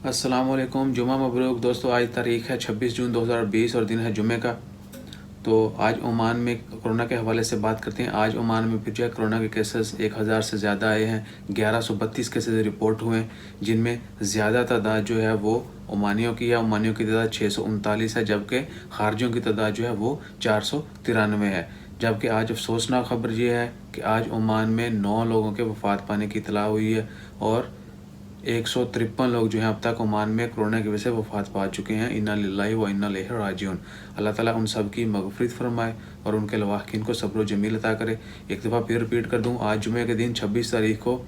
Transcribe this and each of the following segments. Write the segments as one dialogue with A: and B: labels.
A: अस्सलाम वालेकुम। जुमा मबरूक दोस्तों। आज तारीख़ है 26 जून 2020 और दिन है जुमे का। तो आज ओमान में कोरोना के हवाले से बात करते हैं। आज ओमान में फिर जो है कोरोना के केसेस 1000 से ज़्यादा आए हैं। 1132 केसेस रिपोर्ट हुए हैं, जिनमें ज़्यादा तादाद जो है वो ओमानियों की है। ओमानियों की तादाद 639 है, जबकि खारजियों की तादाद जो है वो 493 है। जबकि आज अफसोसनाक खबर ये है कि आज ओमान में 9 लोगों के वफ़ात पाने की इतला हुई है और 153 लोग जो हैं अब तक ओमान में कोरोना की वजह से वफ़ात पा चुके हैं। इन्ना लिल्लाहि व इन्ना इलैहि राजिऊन। अल्लाह ताला उन सब की मग़फ़िरत फरमाए और उनके लवाहिकीन को सब्र व जमील अता करे। एक दफ़ा फिर रिपीट कर दूँ, आज जुमे के दिन 26 तारीख़ को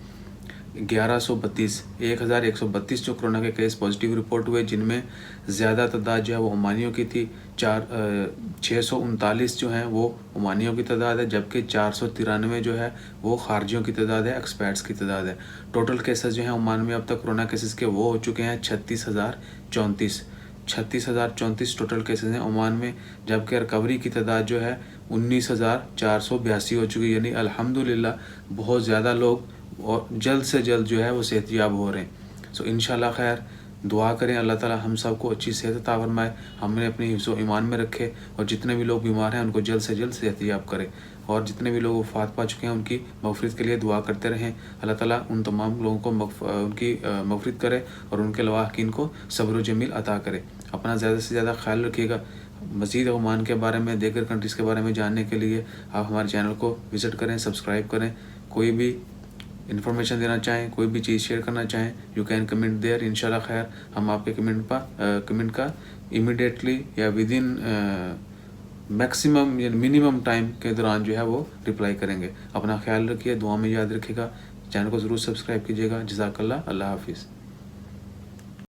A: 1132 जो कोरोना के केस पॉजिटिव रिपोर्ट हुए, जिनमें ज़्यादा तादाद जो है वो ओमानियों की थी। 639 जो हैं वो ओमानियों की तादाद है, जबकि 493 जो है वो खारजियों की तादाद है, एक्सपैट्स की तादाद है। टोटल केसेस जो हैं ओमान में अब तक कोरोना केसेस के वो हो चुके हैं 36,034 टोटल केसेस हैं ओमान में। जबकि रिकवरी की तादाद जो है 19,482 हो चुकी है। यानी अल्हम्दुलिल्लाह बहुत ज़्यादा लोग और जल्द से जल्द जो है वो सेहतयाब हो रहे हैं। सो इंशाल्लाह खैर दुआ करें, अल्लाह ताला हम सब को अच्छी सेहत अता फरमाए, हमें अपनी हिफ्ज़ व ईमान में रखे और जितने भी लोग बीमार हैं उनको जल्द से जल्द सेहतयाब करे और जितने भी लोग वफ़ात पा चुके हैं उनकी मग़फ़िरत के लिए दुआ करते रहें। अल्लाह ताला उन तमाम लोगों को उनकी मग़फ़िरत करे और उनके लवाहिकीन को सब्र व जमील अता करे। अपना ज़्यादा से ज़्यादा ख्याल रखिएगा। मज़ीद ओमान के बारे में, दीगर कंट्रीज़ के बारे में जानने के लिए आप हमारे चैनल को विज़िट करें, सब्सक्राइब करें। कोई भी इन्फॉर्मेशन देना चाहें, कोई भी चीज़ शेयर करना चाहें, यू कैन कमेंट देयर। इंशाल्लाह खैर हम आपके कमेंट का इमीडिएटली या विद इन मैक्सिमम या मिनिमम टाइम के दौरान जो है वो रिप्लाई करेंगे। अपना ख्याल रखिए, दुआ में याद रखिएगा। चैनल को ज़रूर सब्सक्राइब कीजिएगा। जज़ाकल्लाह। अल्लाह हाफ़िज़।